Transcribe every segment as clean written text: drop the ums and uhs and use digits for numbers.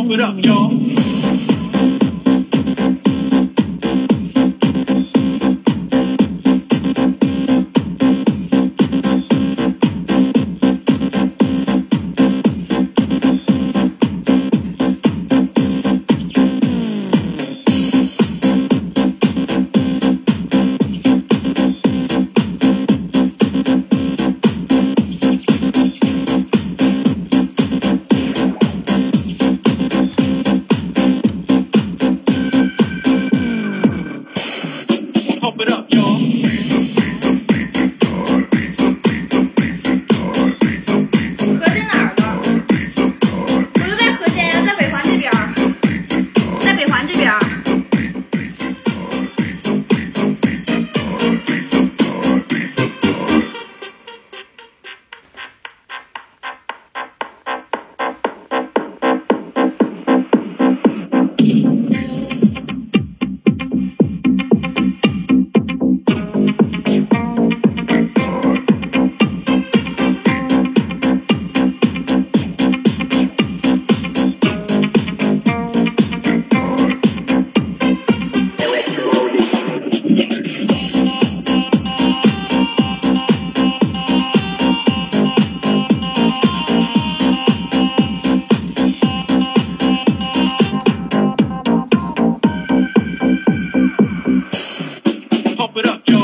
Pump it up, y'all. Pump it up, y'all. 河在哪儿呢？我就在河间呀，在北环这边儿，在北环这边儿。Pump it up, y'all.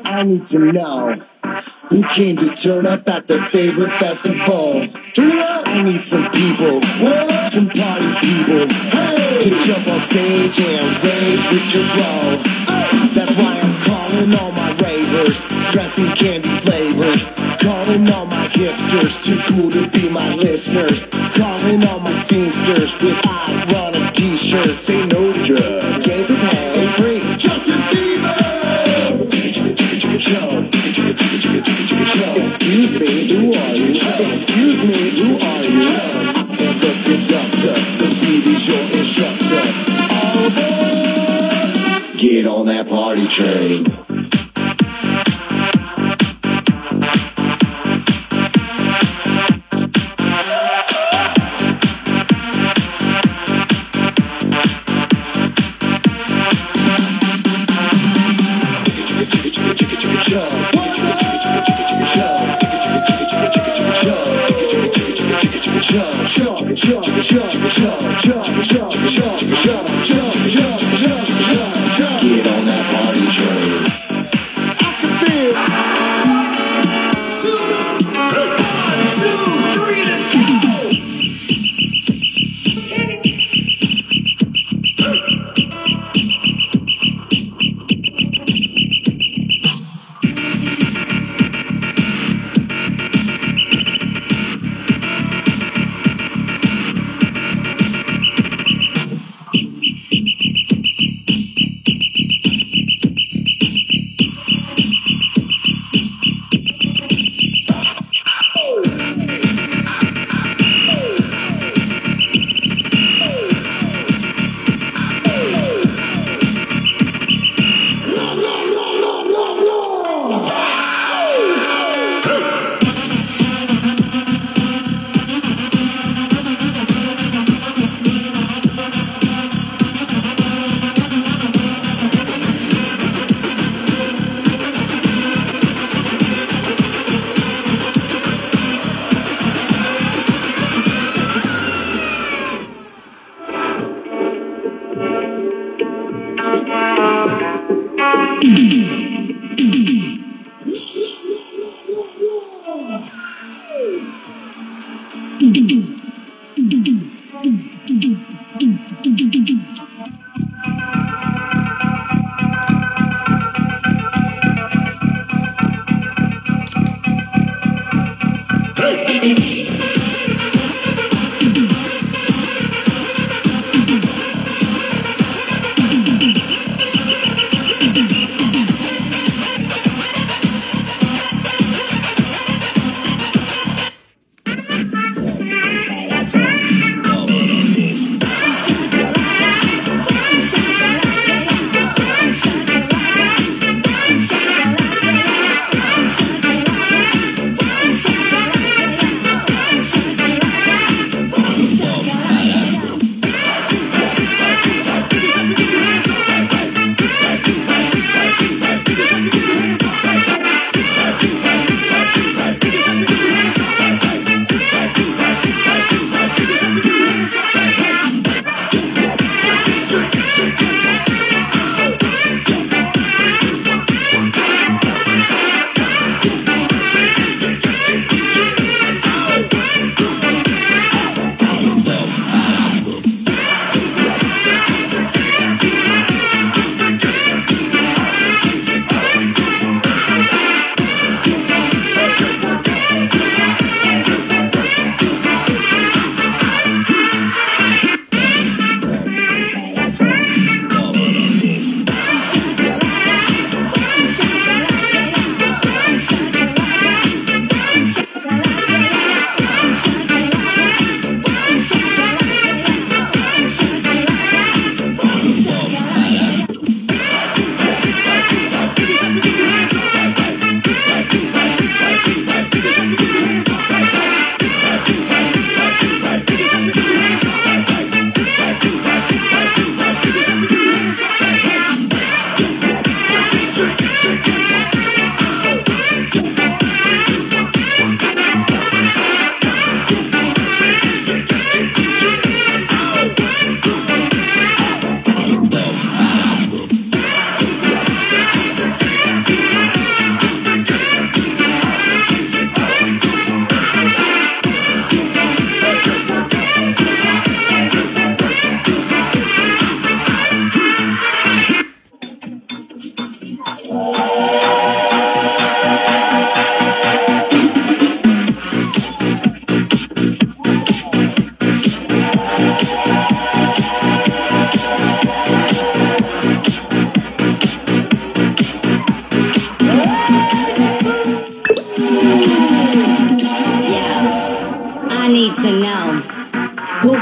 I need to know who came to turn up at their favorite festival. I need some people, some party people, to jump on stage and rage with your bro. That's why I'm calling all my ravers, dressed in candy flavors. Calling all my hipsters, too cool to be my listeners. Calling all my scenesters with I run a t-shirt. Say no to drugs, gay for pay, free. Justin Bieber! Excuse me, who are you? Excuse me, who are you? I'm the conductor, the beat is your instructor. All aboard! Get on that party train. Get on that party train. I can feel. 1, 2, 3, let's go.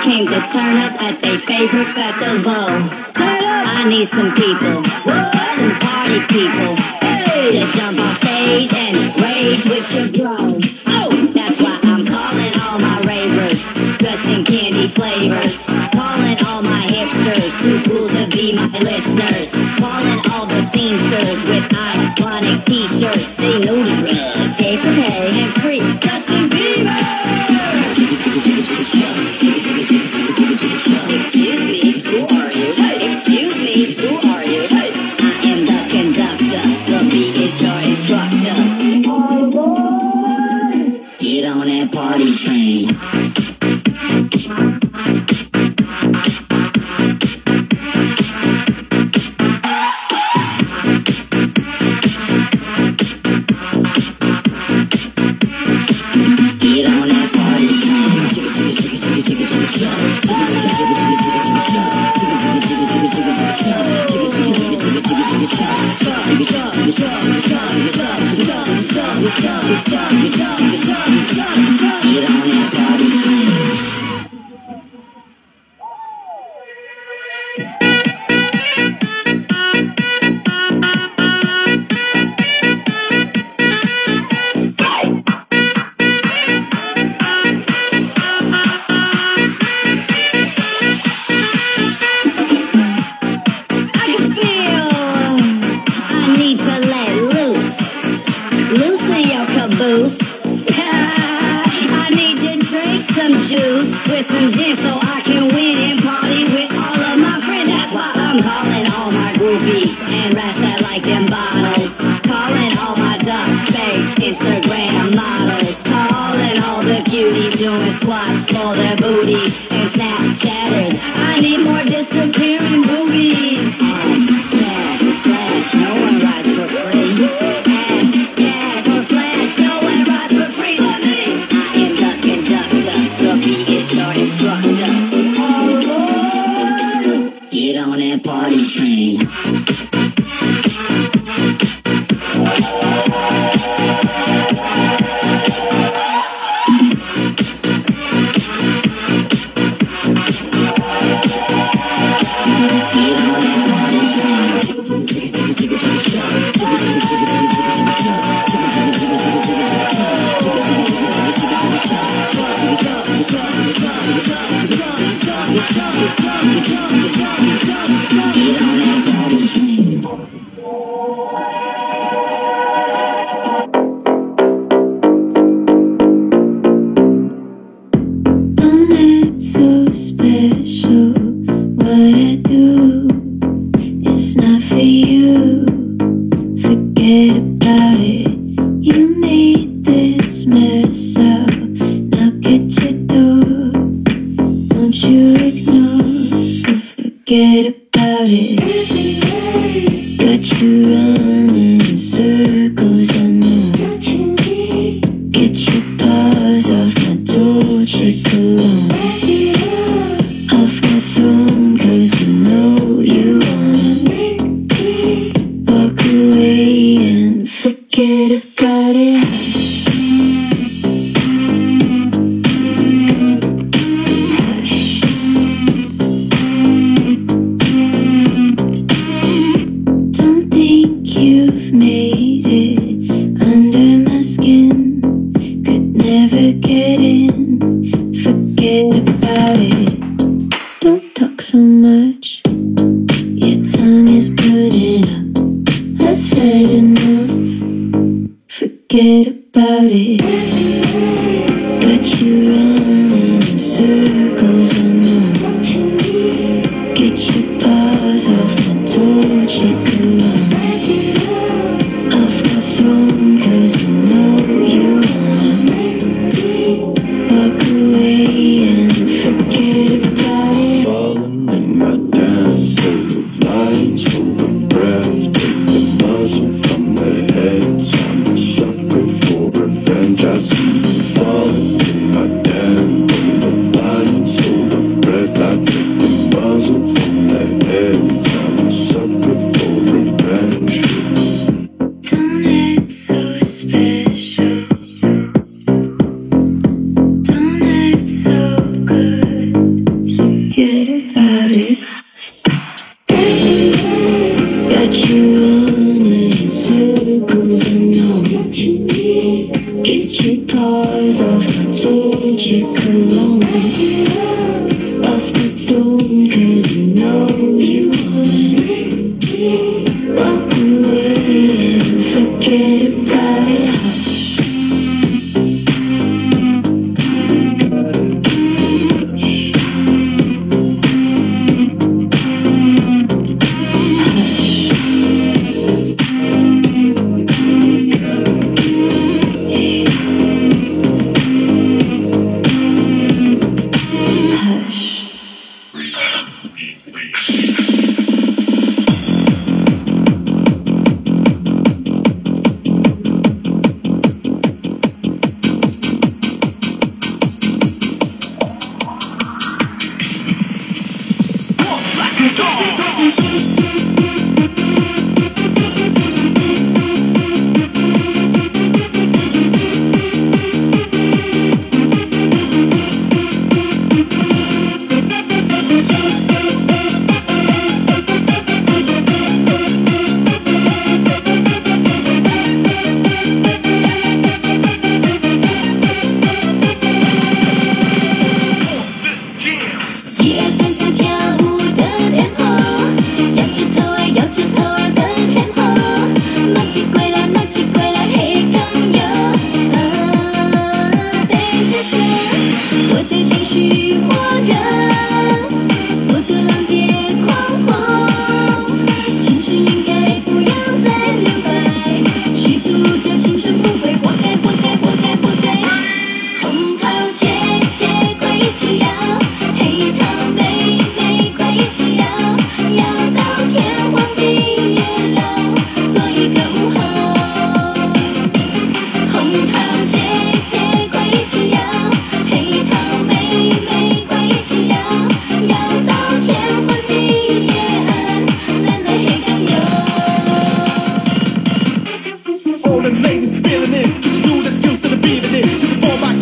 came to turn up at their favorite festival. I need some people, some party people, to jump on stage and rage with your bro. That's why I'm calling all my ravers, dressed in candy flavors. Calling all my hipsters, too cool to be my listeners. Calling all the scenesters with iconic t-shirts. Say no to drugs, pay for pay, and free Justin Bieber. Excuse me, who are you? Excuse me, who are you? I am the conductor, the beat is your instructor. Get on that party train. Instagram models, calling all the cuties doing squats for their booties and Snapchatters. I need more disappearing boobies. Ass, flash, flash, no one rides for free. Ass, gas, or flash, no one rides for free but me. I am the conductor, the beat is your instructor. Oh, get on that party train. Don't act so special. What I do is not for you. Forget about it. You made this mess up. Now get your door. Don't you ignore or forget about it. Got you running in circles, I know. Get your paws off my Dolce cologne. Off my throne, 'cause you know you wanna walk away and forget about it. Hush. Don't think you've made it under my skin. Could never get in. Forget about it. Don't talk so much. Your tongue is burning up. I've had enough. Forget about it. Got you running in circles, I know. Get your paws off my Dolce cologne. Off my throne, 'cause you know you wanna walk away and forget about it. Falling in my dance, full of lines, full of breath. Take the muzzle from their heads. I'm a sucker for revenge. I see you falling in my dance, full of lines, full of breath. I take the muzzle from their heads. I'm a sucker for revenge. Don't act so special. Don't act so good. Forget about it. Got you running in circles, I know. Get your paws off my Dolce cologne. Off the throne, 'cause you know you wanna walk away and forget about it.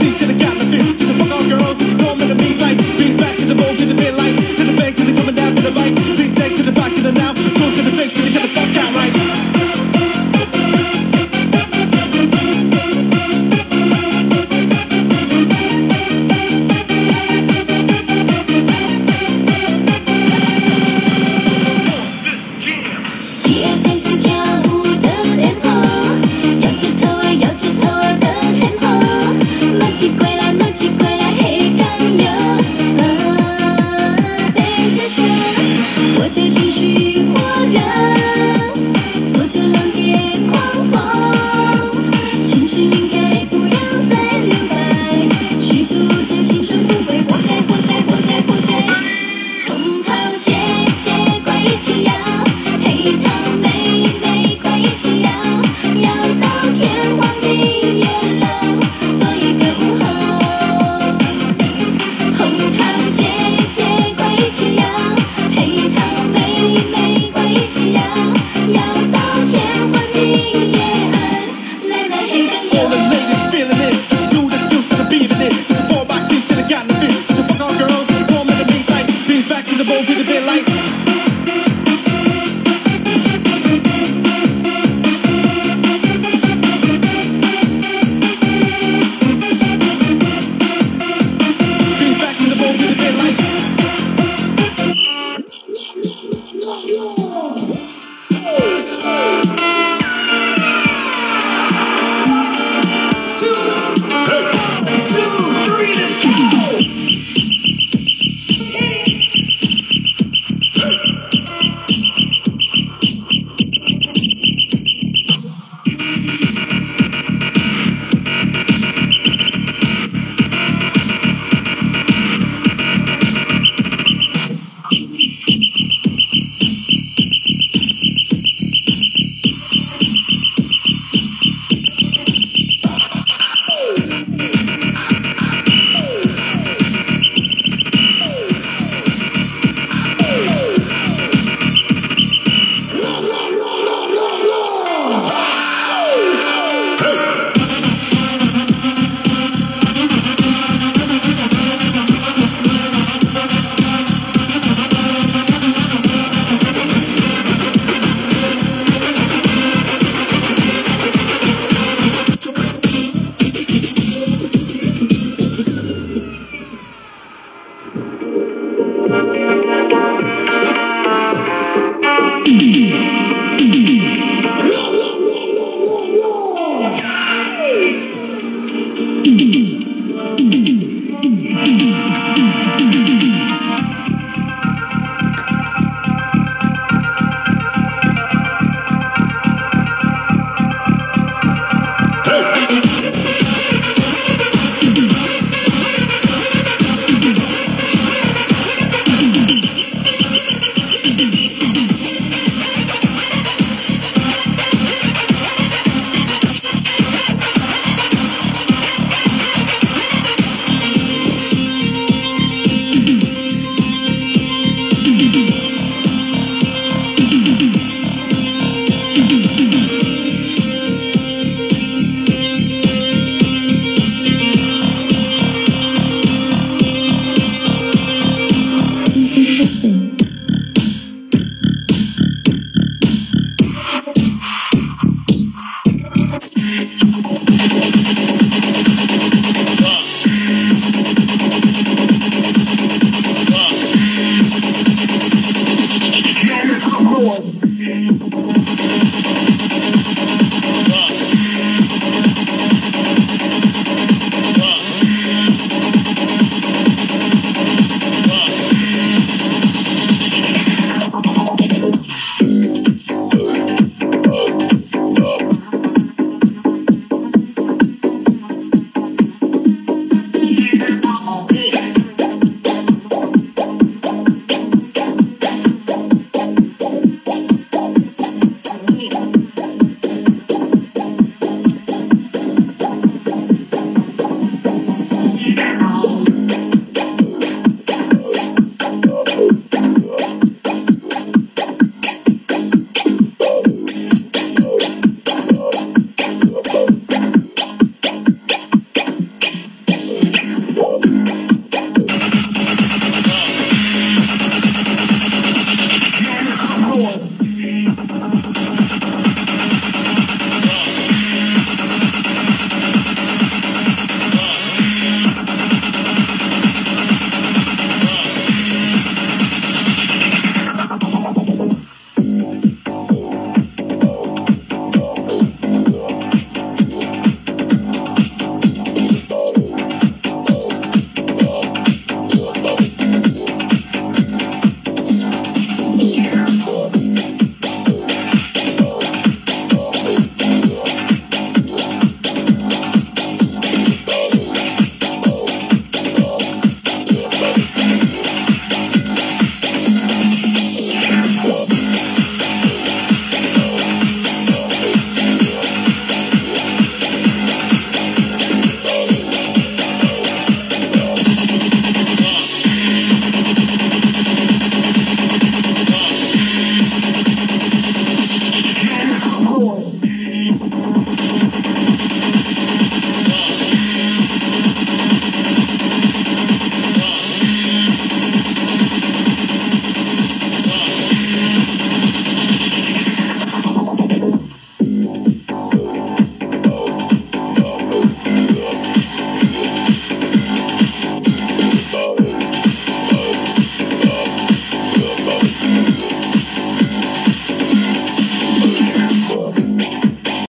G said I got the fit. To the fuck on girl, call me the meat like. Beat back to the bowl, to the bit light. To the bank, to the coming down to the right. Big tank to the back, to the now. Go to the fake, to the get the fuck out right. Thank you.